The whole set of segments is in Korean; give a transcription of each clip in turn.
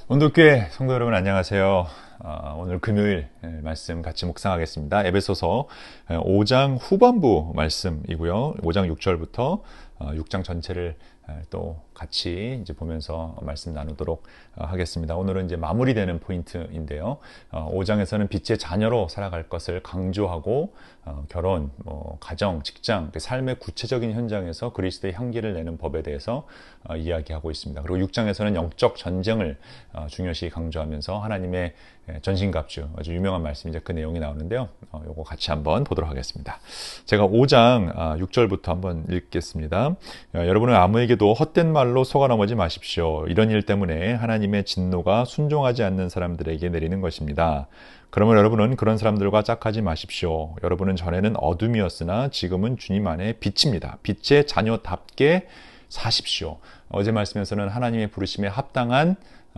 온돌교회 성도 여러분 안녕하세요. 오늘 금요일 말씀 같이 묵상하겠습니다. 에베소서 5장 후반부 말씀이고요. 5장 6절부터 6장 전체를 또 같이 이제 보면서 말씀 나누도록 하겠습니다. 오늘은 이제 마무리되는 포인트인데요. 5장에서는 빛의 자녀로 살아갈 것을 강조하고 결혼, 가정, 직장, 삶의 구체적인 현장에서 그리스도의 향기를 내는 법에 대해서 이야기하고 있습니다. 그리고 6장에서는 영적 전쟁을 중요시 강조하면서 하나님의 전신갑주, 아주 유명한 말씀이죠. 그 내용이 나오는데요. 요거 같이 한번 보도록 하겠습니다. 제가 5장 6절부터 한번 읽겠습니다. 여러분은 아무에게도 헛된 말로 속아 넘어지 마십시오. 이런 일 때문에 하나님의 진노가 순종하지 않는 사람들에게 내리는 것입니다. 그러면 여러분은 그런 사람들과 짝하지 마십시오. 여러분은 전에는 어둠이었으나 지금은 주님 안에 빛입니다. 빛의 자녀답게 사십시오. 어제 말씀에서는 하나님의 부르심에 합당한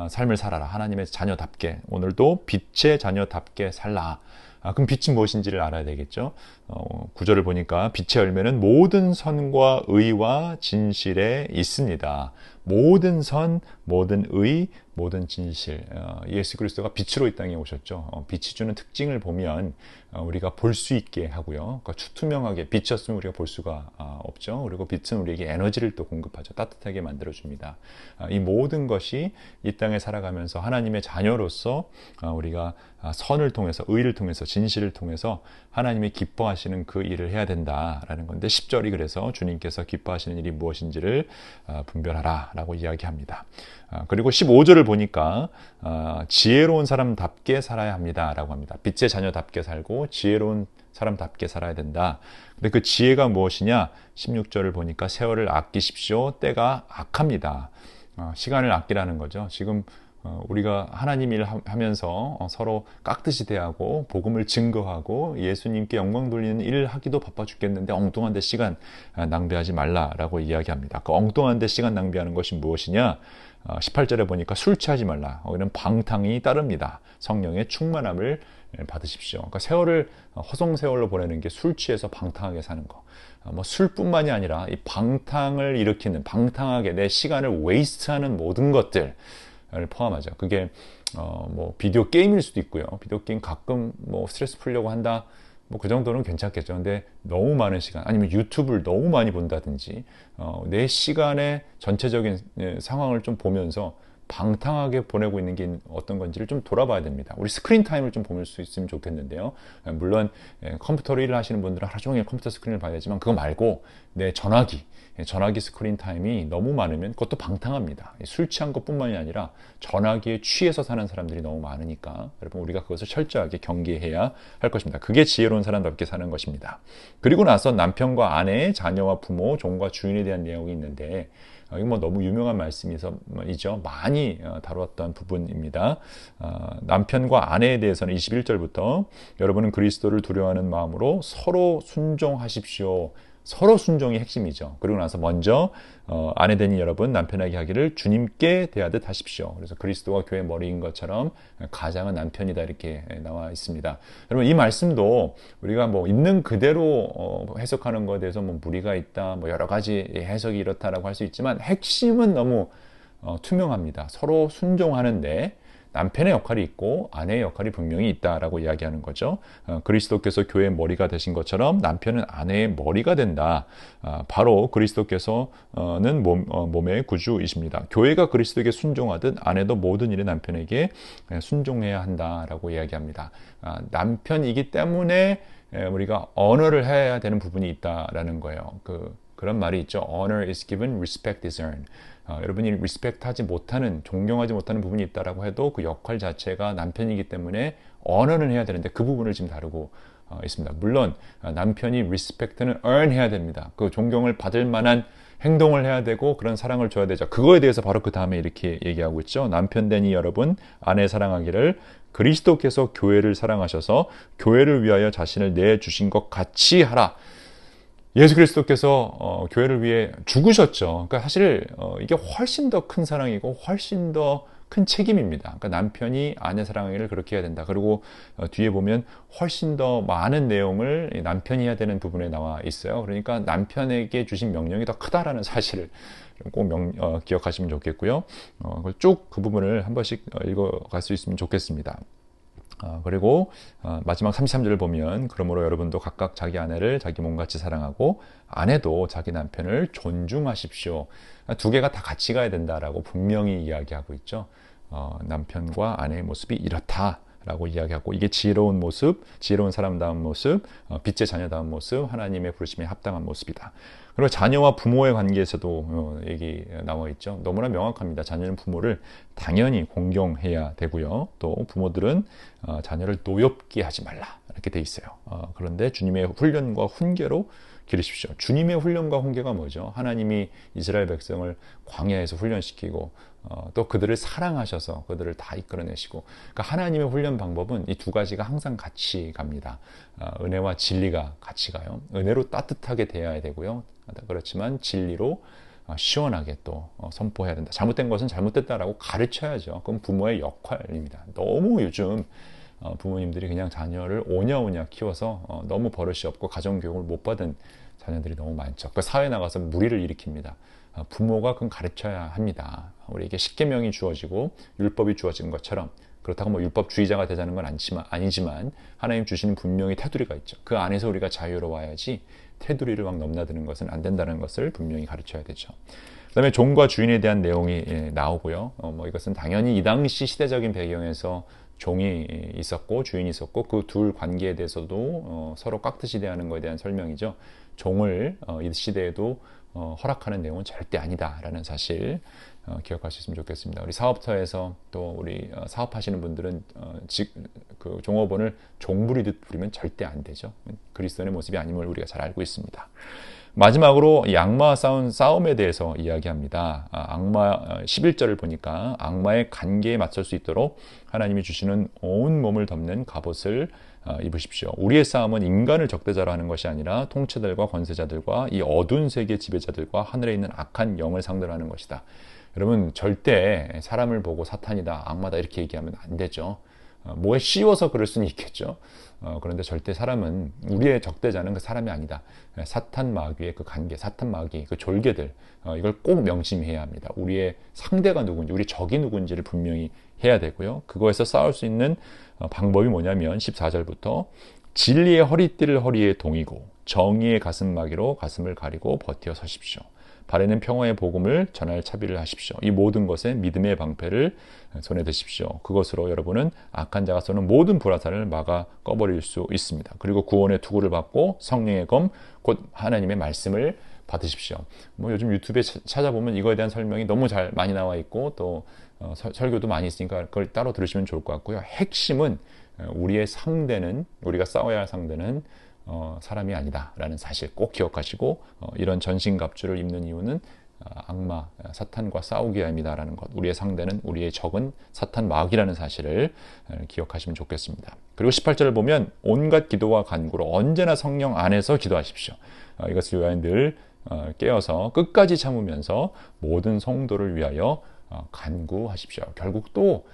삶을 살아라. 하나님의 자녀답게. 오늘도 빛의 자녀답게 살라. 그럼 빛이 무엇인지를 알아야 되겠죠. 구절을 보니까 빛의 열매는 모든 선과 의와 진실에 있습니다. 모든 선, 모든 의, 모든 진실. 예수 그리스도가 빛으로 이 땅에 오셨죠. 빛이 주는 특징을 보면 우리가 볼 수 있게 하고요. 그러니까 투명하게 빛이었으면 우리가 볼 수가 없죠. 그리고 빛은 우리에게 에너지를 또 공급하죠. 따뜻하게 만들어줍니다. 이 모든 것이 이 땅에 살아가면서 하나님의 자녀로서 우리가 선을 통해서, 의를 통해서, 진실을 통해서 하나님이 기뻐하시는 그 일을 해야 된다라는 건데 10절이 그래서 주님께서 기뻐하시는 일이 무엇인지를 분별하라 라고 이야기합니다. 그리고 15절을 보니까 지혜로운 사람답게 살아야 합니다 라고 합니다. 빛의 자녀답게 살고 지혜로운 사람답게 살아야 된다. 근데 그 지혜가 무엇이냐? 16절을 보니까 세월을 아끼십시오. 때가 악합니다. 시간을 아끼라는 거죠. 지금 우리가 하나님 일 하면서 서로 깍듯이 대하고 복음을 증거하고 예수님께 영광 돌리는 일을 하기도 바빠 죽겠는데 엉뚱한 데 시간 낭비하지 말라라고 이야기합니다. 그 엉뚱한 데 시간 낭비하는 것이 무엇이냐? 18절에 보니까 술 취하지 말라. 이런 방탕이 따릅니다. 성령의 충만함을 받으십시오. 그러니까 세월을 허송세월로 보내는 게 술 취해서 방탕하게 사는 거. 술뿐만이 아니라 이 방탕을 일으키는, 방탕하게 내 시간을 웨이스트하는 모든 것들 포함하죠. 그게 비디오 게임일 수도 있고요. 비디오 게임 가끔 스트레스 풀려고 한다. 그 정도는 괜찮겠죠. 근데 너무 많은 시간, 아니면 유튜브를 너무 많이 본다든지 내 시간의 전체적인 상황을 좀 보면서 방탕하게 보내고 있는 게 어떤 건지를 좀 돌아봐야 됩니다. 우리 스크린 타임을 좀 보낼 수 있으면 좋겠는데요. 물론 컴퓨터로 일을 하시는 분들은 하루 종일 컴퓨터 스크린을 봐야 되지만 그거 말고 내 전화기 스크린 타임이 너무 많으면 그것도 방탕합니다. 술 취한 것뿐만이 아니라 전화기에 취해서 사는 사람들이 너무 많으니까 여러분 우리가 그것을 철저하게 경계해야 할 것입니다. 그게 지혜로운 사람답게 사는 것입니다. 그리고 나서 남편과 아내, 자녀와 부모, 종과 주인에 대한 내용이 있는데 이거 너무 유명한 말씀이죠. 많이 다루었던 부분입니다. 남편과 아내에 대해서는 21절부터 여러분은 그리스도를 두려워하는 마음으로 서로 순종하십시오. 서로 순종이 핵심이죠. 그리고 나서 먼저 아내되니 여러분 남편에게 하기를 주님께 대하듯 하십시오. 그래서 그리스도가 교회 머리인 것처럼 가장은 남편이다 이렇게 나와 있습니다. 여러분 이 말씀도 우리가 있는 그대로 해석하는 것에 대해서 무리가 있다, 여러 가지 해석이 이렇다라고 할 수 있지만 핵심은 너무 투명합니다. 서로 순종하는데 남편의 역할이 있고 아내의 역할이 분명히 있다라고 이야기하는 거죠. 그리스도께서 교회의 머리가 되신 것처럼 남편은 아내의 머리가 된다. 바로 그리스도께서는 몸의 구주이십니다. 교회가 그리스도에게 순종하듯 아내도 모든 일에 남편에게 순종해야 한다라고 이야기합니다. 남편이기 때문에 우리가 언어를 해야 되는 부분이 있다라는 거예요. 그런 말이 있죠. Honor is given, respect is earned. 여러분이 리스펙트하지 못하는, 존경하지 못하는 부분이 있다라고 해도 그 역할 자체가 남편이기 때문에 언어는 해야 되는데 그 부분을 지금 다루고 있습니다. 물론 남편이 리스펙트는 earn 해야 됩니다. 그 존경을 받을 만한 행동을 해야 되고 그런 사랑을 줘야 되죠. 그거에 대해서 바로 그 다음에 이렇게 얘기하고 있죠. 남편 되니 여러분 아내 사랑하기를 그리스도께서 교회를 사랑하셔서 교회를 위하여 자신을 내주신 것 같이 하라. 예수 그리스도께서 교회를 위해 죽으셨죠. 그러니까 사실 이게 훨씬 더 큰 사랑이고 훨씬 더 큰 책임입니다. 그러니까 남편이 아내 사랑하기를 그렇게 해야 된다. 그리고 뒤에 보면 훨씬 더 많은 내용을 남편이 해야 되는 부분에 나와 있어요. 그러니까 남편에게 주신 명령이 더 크다라는 사실을 꼭 기억하시면 좋겠고요. 쭉 그 부분을 한 번씩 읽어갈 수 있으면 좋겠습니다. 그리고 마지막 33절을 보면 그러므로 여러분도 각각 자기 아내를 자기 몸같이 사랑하고 아내도 자기 남편을 존중하십시오. 두 개가 다 같이 가야 된다라고 분명히 이야기하고 있죠. 남편과 아내의 모습이 이렇다라고 이야기하고 이게 지혜로운 모습, 지혜로운 사람다운 모습, 빛의 자녀다운 모습, 하나님의 부르심에 합당한 모습이다. 그리고 자녀와 부모의 관계에서도 얘기 나와 있죠. 너무나 명확합니다. 자녀는 부모를 당연히 공경해야 되고요. 또 부모들은 자녀를 노엽게 하지 말라 이렇게 돼 있어요. 그런데 주님의 훈련과 훈계로 기르십시오. 주님의 훈련과 훈계가 뭐죠? 하나님이 이스라엘 백성을 광야에서 훈련시키고 또 그들을 사랑하셔서 그들을 다 이끌어내시고, 그러니까 하나님의 훈련 방법은 이 두 가지가 항상 같이 갑니다. 은혜와 진리가 같이 가요. 은혜로 따뜻하게 대해야 되고요. 그렇지만 진리로 시원하게 또 선포해야 된다. 잘못된 것은 잘못됐다라고 가르쳐야죠. 그건 부모의 역할입니다. 너무 요즘 부모님들이 그냥 자녀를 오냐오냐 키워서 너무 버릇이 없고 가정교육을 못 받은 자녀들이 너무 많죠. 그 사회에 나가서 무리를 일으킵니다. 부모가 그건 가르쳐야 합니다. 우리에게 십계명이 주어지고 율법이 주어진 것처럼, 그렇다고 뭐 율법주의자가 되자는 건 아니지만 하나님 주시는 분명히 테두리가 있죠. 그 안에서 우리가 자유로워야지 테두리를 막 넘나드는 것은 안 된다는 것을 분명히 가르쳐야 되죠. 그 다음에 종과 주인에 대한 내용이 나오고요. 이것은 당연히 이 당시 시대적인 배경에서 종이 있었고 주인이 있었고 그 둘 관계에 대해서도 서로 깍듯이 대하는 것에 대한 설명이죠. 종을 이 시대에도 허락하는 내용은 절대 아니다라는 사실 기억할 수 있으면 좋겠습니다. 우리 사업터에서 또 우리 사업하시는 분들은 그 종업원을 종부리듯 부리면 절대 안 되죠. 그리스도인의 모습이 아님을 우리가 잘 알고 있습니다. 마지막으로 이 악마와 싸운 싸움에 대해서 이야기합니다. 악마 11절을 보니까 악마의 관계에 맞설 수 있도록 하나님이 주시는 온 몸을 덮는 갑옷을 입으십시오. 우리의 싸움은 인간을 적대자로 하는 것이 아니라 통치들과 권세자들과 이 어두운 세계 지배자들과 하늘에 있는 악한 영을 상대로 하는 것이다. 여러분, 절대 사람을 보고 사탄이다, 악마다 이렇게 얘기하면 안 되죠. 뭐에 씌워서 그럴 수는 있겠죠. 그런데 절대 사람은, 우리의 적대자는 그 사람이 아니다. 사탄 마귀의 그 관계, 사탄 마귀 그 졸개들, 이걸 꼭 명심해야 합니다. 우리의 상대가 누군지, 우리 적이 누군지를 분명히 해야 되고요. 그거에서 싸울 수 있는 방법이 뭐냐면 14절부터 진리의 허리띠를 허리에 동이고 정의의 가슴마개로 가슴을 가리고 버티어 서십시오. 발에는 평화의 복음을 전할 차비를 하십시오. 이 모든 것에 믿음의 방패를 손에 드십시오. 그것으로 여러분은 악한 자가 쏘는 모든 불화살을 막아 꺼버릴 수 있습니다. 그리고 구원의 투구를 받고 성령의 검, 곧 하나님의 말씀을 받으십시오. 요즘 유튜브에 찾아보면 이거에 대한 설명이 너무 잘 많이 나와 있고 또 설교도 많이 있으니까 그걸 따로 들으시면 좋을 것 같고요. 핵심은 우리의 상대는, 우리가 싸워야 할 상대는 사람이 아니다라는 사실 꼭 기억하시고 이런 전신갑주를 입는 이유는 악마, 사탄과 싸우기 위함이다라는 것, 우리의 상대는, 우리의 적은 사탄 마귀라는 사실을 기억하시면 좋겠습니다. 그리고 18절을 보면 온갖 기도와 간구로 언제나 성령 안에서 기도하십시오. 이것을 위하여 늘 깨어서 끝까지 참으면서 모든 성도를 위하여 간구하십시오. 결국 또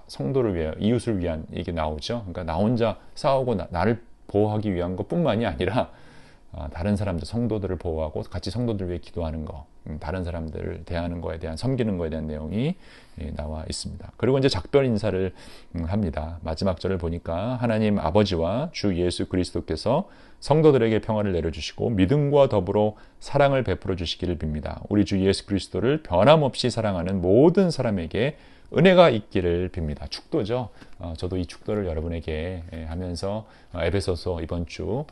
성도를 위하여, 이웃을 위한 이게 나오죠. 그러니까 나 혼자 싸우고 나를 보호하기 위한 것뿐만이 아니라 다른 사람들, 성도들을 보호하고 같이 성도들 위해 기도하는 거, 다른 사람들을 대하는 거에 대한, 섬기는 거에 대한 내용이 나와 있습니다. 그리고 이제 작별 인사를 합니다. 마지막 절을 보니까 하나님 아버지와 주 예수 그리스도께서 성도들에게 평화를 내려주시고 믿음과 더불어 사랑을 베풀어 주시기를 빕니다. 우리 주 예수 그리스도를 변함없이 사랑하는 모든 사람에게 은혜가 있기를 빕니다. 축도죠. 저도 이 축도를 여러분에게 하면서 에베소서 이번 주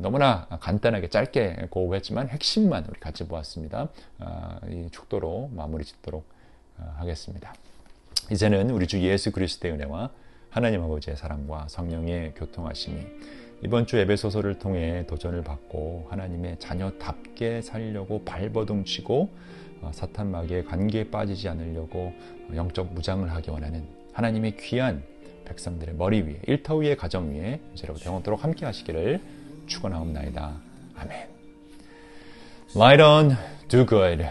너무나 간단하게 짧게 고우했지만 핵심만 우리 같이 보았습니다. 이 축도로 마무리 짓도록 하겠습니다. 이제는 우리 주 예수 그리스도의 은혜와 하나님 아버지의 사랑과 성령의 교통하심이 이번 주 에베소서를 통해 도전을 받고 하나님의 자녀답게 살려고 발버둥치고 사탄 마귀의 관계에 빠지지 않으려고 영적 무장을 하기 원하는 하나님의 귀한 백성들의 머리 위에, 일터 위에, 가정 위에 이제로부터 영원토록 함께 하시기를 축원하옵나이다. 아멘. Light on, do good.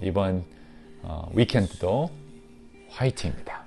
이번 위켄드도 화이팅입니다.